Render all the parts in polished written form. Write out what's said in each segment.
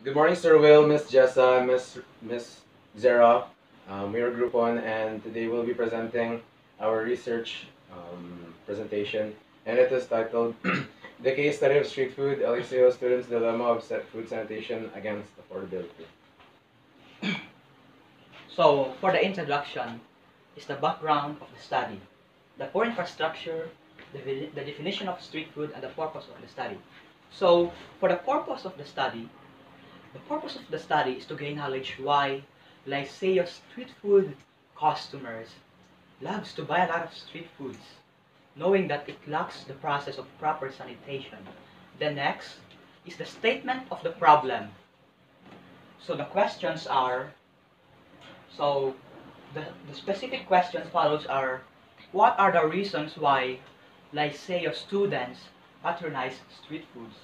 Good morning, Sir Will, Miss Jessa, Miss Zera. We are Group 1, and today we'll be presenting our research presentation, and it is titled The Case Study of Street Food, LCO Students' Dilemma of Food Sanitation Against Affordability. So, for the introduction, is the background of the study, the poor infrastructure, the definition of street food, and the purpose of the study. So, for the purpose of the study is to gain knowledge why, like say, your street food customers loves to buy a lot of street foods, knowing that it lacks the process of proper sanitation. The next is the statement of the problem. So the questions are, so the specific questions follows are, what are the reasons why Lyceum students patronize street foods?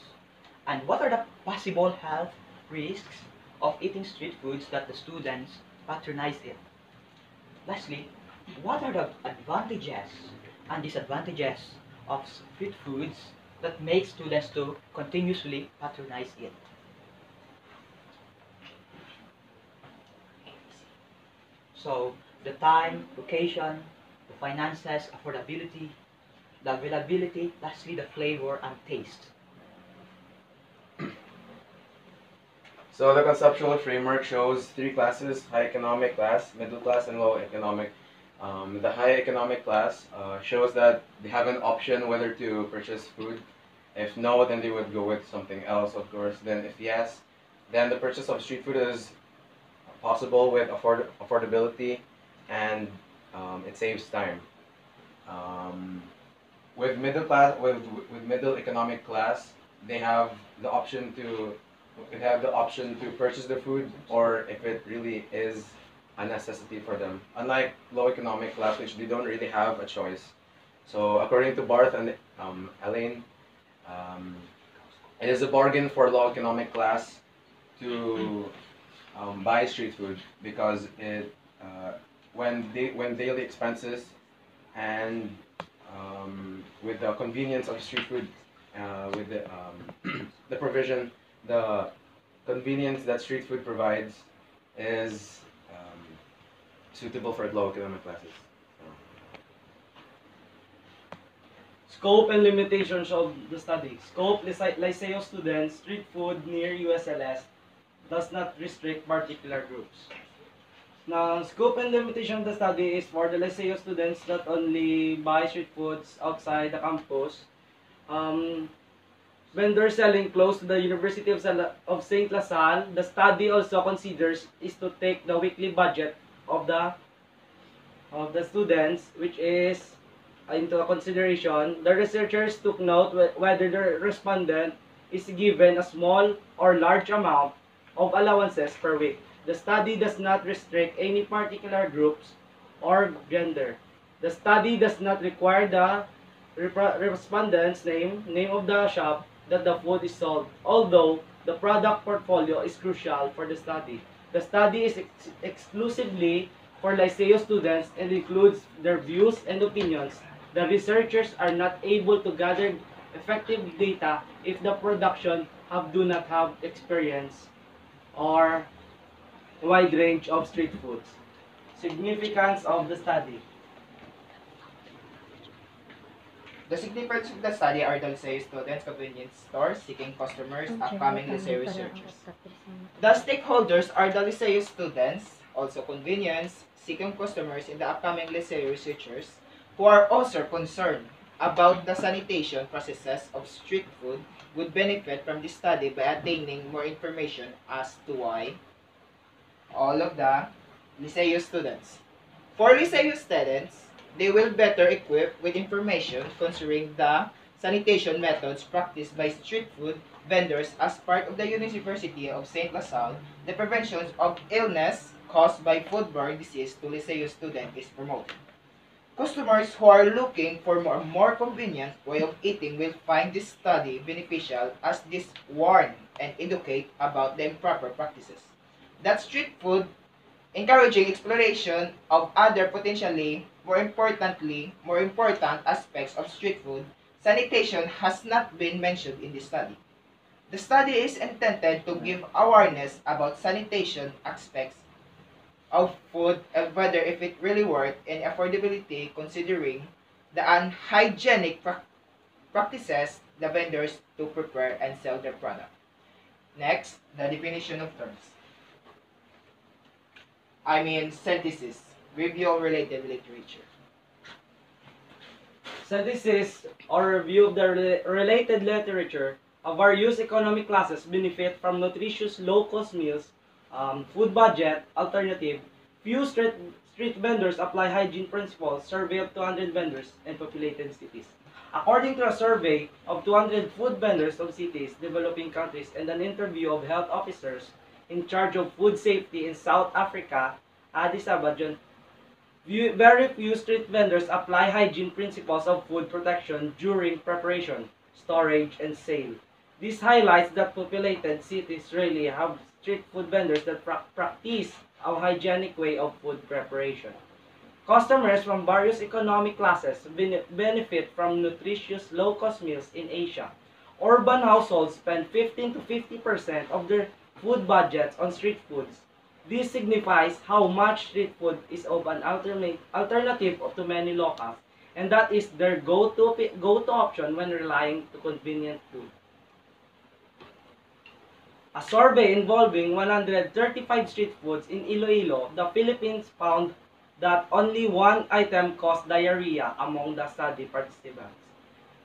And what are the possible health risks of eating street foods that the students patronize it? Lastly, what are the advantages and disadvantages of street foods that make students to continuously patronize it? So, the time, location, the finances, affordability, the availability, lastly, the flavor and taste. So the conceptual framework shows three classes: high economic class, middle class, and low economic. The high economic class shows that they have an option whether to purchase food. If no, then they would go with something else, of course. Then if yes, then the purchase of street food is possible with affordability, and it saves time. Um, with middle economic class, they have the option to purchase the food, or if it really is a necessity for them. Unlike low economic class, which they don't really have a choice. So according to Barth and Elaine, um, it is a bargain for low economic class to buy street food because when daily expenses and with the convenience of street food, with the provision, the convenience that street food provides is suitable for low economic classes. Scope and limitations of the study. Scope, Lyceum students, street food near USLS does not restrict particular groups. Now, scope and limitation of the study is for the Lyceum students that only buy street foods outside the campus. Um, Vendors selling close to the University of St. LaSalle, the study also considers is to take the weekly budget of the students, which is into a consideration. The researchers took note whether the respondent is given a small or large amount of allowances per week. The study does not restrict any particular groups or gender. The study does not require the respondent's name of the shop that the food is sold, although the product portfolio is crucial for the study. The study is exclusively for Lyceum students and includes their views and opinions. The researchers are not able to gather effective data if the production do not have experience or wide range of street foods. Significance of the study. The significance of the study are the Lyceum students, convenience stores, seeking customers, upcoming Lyceum researchers. The stakeholders are the Lyceum students, also convenience, seeking customers, and the upcoming Lyceum researchers, who are also concerned about the sanitation processes of street food would benefit from this study by attaining more information as to why all of the Lyceum students. For Lyceum students, they will better equipped with information concerning the sanitation methods practiced by street food vendors as part of the University of St. LaSalle. The prevention of illness caused by foodborne disease to Lyceum students is promoted. Customers who are looking for more convenient way of eating will find this study beneficial as this warn and educate about the improper practices. That street food encouraging exploration of other potentially more important aspects of street food, sanitation has not been mentioned in this study. The study is intended to give awareness about sanitation aspects of food and whether if it really worked and affordability considering the unhygienic practices the vendors to prepare and sell their product. Next, the definition of terms. Synthesis, review of related literature. Synthesis or review of the related literature of various economic classes benefit from nutritious low-cost meals, food budget, alternative. Few street vendors apply hygiene principles, survey of 200 vendors in populated cities. According to a survey of 200 food vendors of cities, developing countries, and an interview of health officers in charge of food safety in South Africa, Addis Ababa, very few street vendors apply hygiene principles of food protection during preparation, storage, and sale. This highlights that populated cities rarely have street food vendors that practice a hygienic way of food preparation. Customers from various economic classes benefit from nutritious low-cost meals in Asia. Urban households spend 15 to 50% of their food budgets on street foods. This signifies how much street food is of an alternative to many locals, and that is their go-to option when relying to convenient food. A survey involving 135 street foods in Iloilo, the Philippines found that only one item caused diarrhea among the study participants.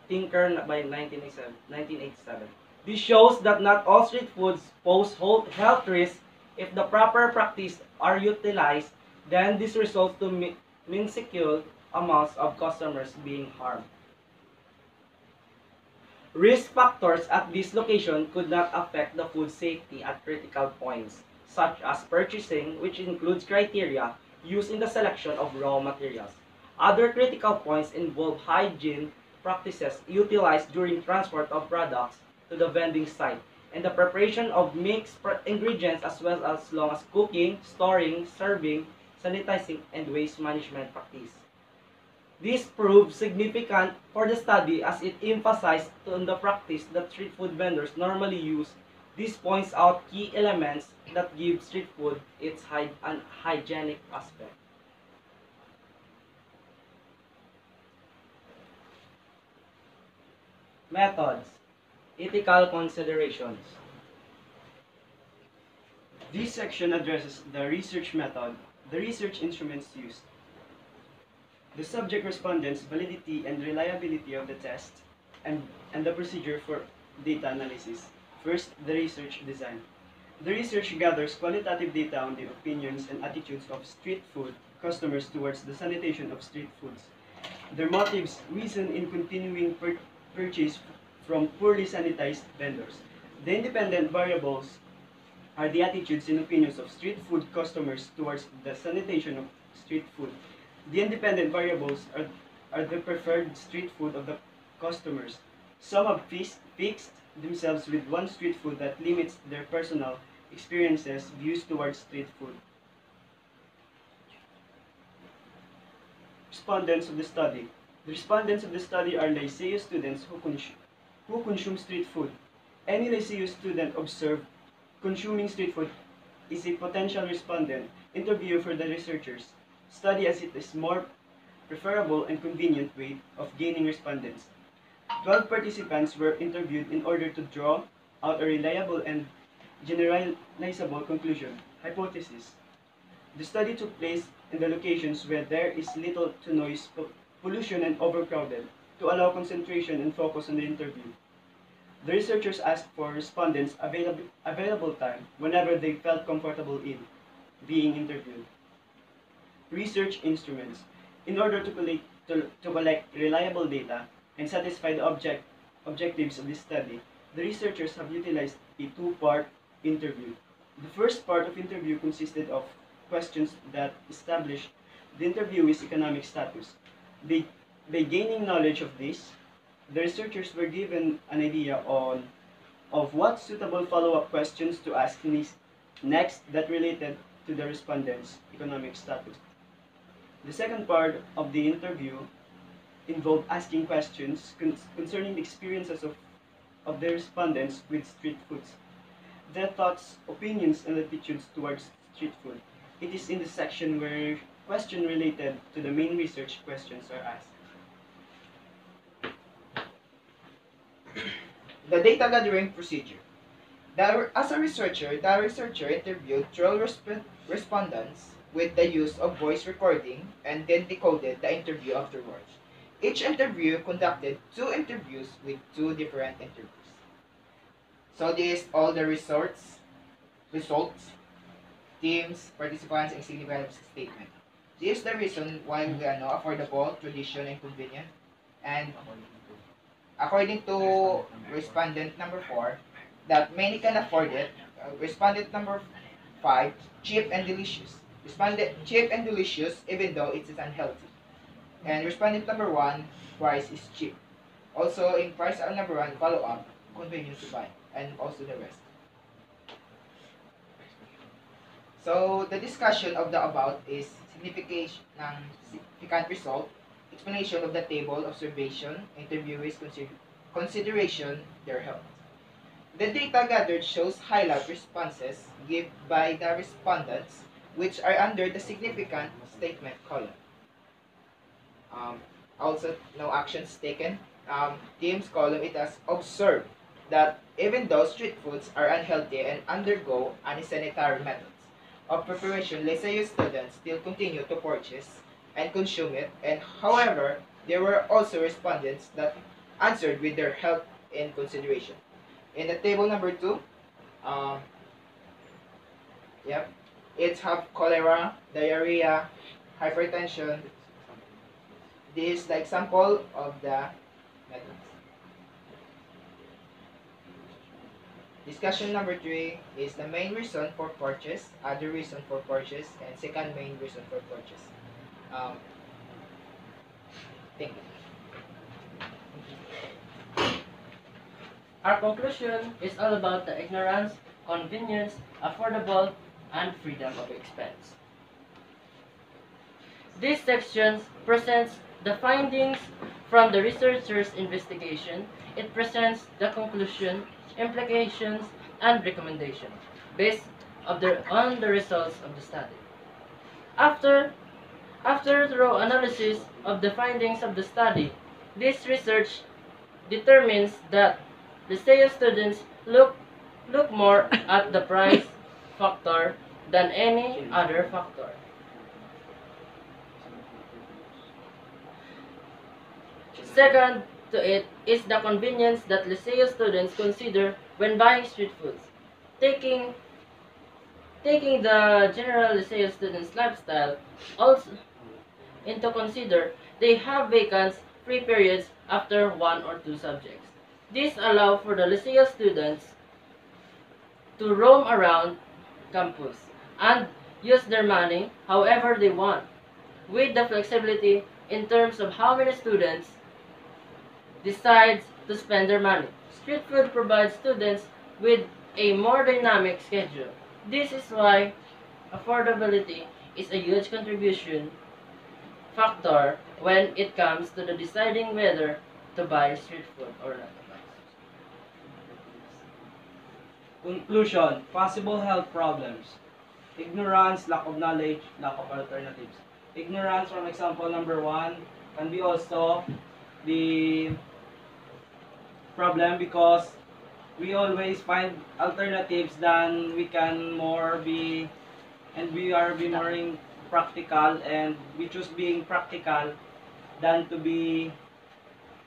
Tinker by 1987. This shows that not all street foods pose health risks. If the proper practices are utilized, then this results to minuscule amounts of customers being harmed. Risk factors at this location could not affect the food safety at critical points, such as purchasing, which includes criteria used in the selection of raw materials. Other critical points involve hygiene practices utilized during transport of products to the vending site, and the preparation of mixed ingredients as well as long as cooking, storing, serving, sanitizing, and waste management practice. This proved significant for the study as it emphasized on the practice that street food vendors normally use. This points out key elements that give street food its hygienic aspect. Methods. Ethical considerations. This section addresses the research method, the research instruments used, the subject respondents' validity and reliability of the test, and the procedure for data analysis. First, the research design. The research gathers qualitative data on the opinions and attitudes of street food customers towards the sanitation of street foods, their motives, reason in continuing purchase from poorly sanitized vendors. The independent variables are the attitudes and opinions of street food customers towards the sanitation of street food. The independent variables are the preferred street food of the customers. Some have fixed themselves with one street food that limits their personal experiences, views towards street food. Respondents of the study. The respondents of the study are Liceo students who consume street food. Any Liceo student observed consuming street food is a potential respondent interview for the researchers study as it is more preferable and convenient way of gaining respondents. 12 participants were interviewed in order to draw out a reliable and generalizable conclusion, hypothesis. The study took place in the locations where there is little to noise pollution and overcrowded to allow concentration and focus on the interview. The researchers asked for respondents' available time whenever they felt comfortable in being interviewed. Research instruments. In order to collect reliable data and satisfy the objectives of this study, the researchers have utilized a two-part interview. The first part of interview consisted of questions that established the interviewee's economic status. By gaining knowledge of this, the researchers were given an idea of what suitable follow-up questions to ask next that related to the respondents' economic status. The second part of the interview involved asking questions concerning the experiences of of the respondents with street foods. Their thoughts, opinions, and attitudes towards street food. It is in the section where questions related to the main research questions are asked. The data gathering procedure. As a researcher, the researcher interviewed 12 respondents with the use of voice recording and then decoded the interview afterwards. Each interview conducted 2 interviews with 2 different interviews. So this all the results, teams, participants, and significant statement. This is the reason why we are now affordable, tradition, and convenient. And according to respondent number 4, that many can afford it. Respondent number 5, cheap and delicious. Respondent cheap and delicious even though it is unhealthy. And respondent number 1, price is cheap. Also in price number 1, follow up, convenient to buy, and also the rest. So the discussion of the about is significant result, explanation of the table, observation, interviewees consideration, their health. The data gathered shows highlight responses given by the respondents, which are under the significant statement column. Also, no actions taken. Teams column, it has observed that even though street foods are unhealthy and undergo unsanitary methods of preparation, LSAU students still continue to purchase and consume it, and however, there were also respondents that answered with their health in consideration. In the table number 2, it's have cholera, diarrhea, hypertension. This is the example of the methods. Discussion number 3 is the main reason for purchase, other reason for purchase, and second main reason for purchase. Thank you. Our conclusion is all about the ignorance, convenience, affordable, and freedom of expense. This section presents the findings from the researcher's investigation. It presents the conclusion, implications, and recommendations based on the results of the study. After thorough analysis of the findings of the study, this research determines that the LSAU students look more at the price factor than any other factor. Second to it is the convenience that LSAU students consider when buying street foods. Taking the general LSAU students' lifestyle also into consider, they have vacant free periods after 1 or 2 subjects. This allows for the LSAU students to roam around campus and use their money however they want, with the flexibility in terms of how many students decides to spend their money. Street food provides students with a more dynamic schedule. This is why affordability is a huge contribution factor when it comes to the deciding whether to buy street food or not. Conclusion, possible health problems. Ignorance, lack of knowledge, lack of alternatives. Ignorance, from example number 1, can be also the problem because we always find alternatives than we can more be, and we are be more practical, and we choose being practical than to be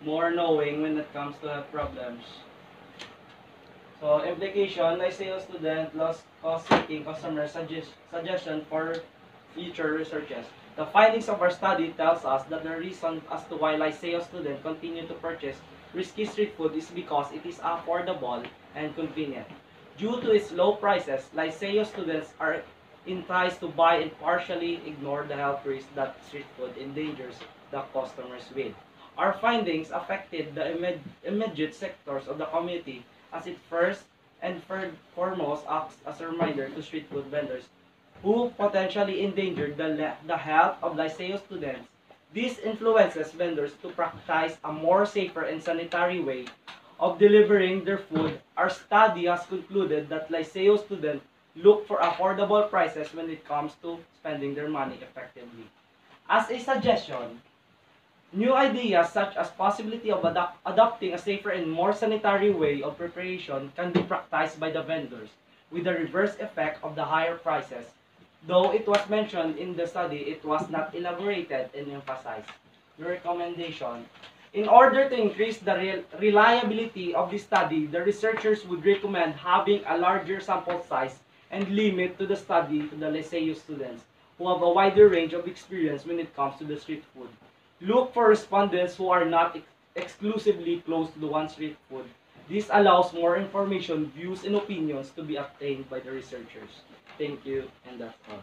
more knowing when it comes to health problems. So implication, LSAU student lost cost-seeking customer suggestion for future researches. The findings of our study tells us that the reason as to why LSAU students continue to purchase risky street food is because it is affordable and convenient. Due to its low prices, LSAU students are enticed to buy and partially ignore the health risks that street food endangers the customers with. Our findings affected the immediate sectors of the community, as it first and foremost acts as a reminder to street food vendors who potentially endangered the health of LSAU students. This influences vendors to practice a more safer and sanitary way of delivering their food, our study has concluded that Liceo students look for affordable prices when it comes to spending their money effectively. As a suggestion, new ideas such as possibility of adopting a safer and more sanitary way of preparation can be practiced by the vendors with the reverse effect of the higher prices. Though it was mentioned in the study, it was not elaborated and emphasized. The recommendation: in order to increase the reliability of the study, the researchers would recommend having a larger sample size and limit to the study to the Liceo students who have a wider range of experience when it comes to the street food. Look for respondents who are not exclusively close to the one street food. This allows more information, views, and opinions to be obtained by the researchers. Thank you, and that's all.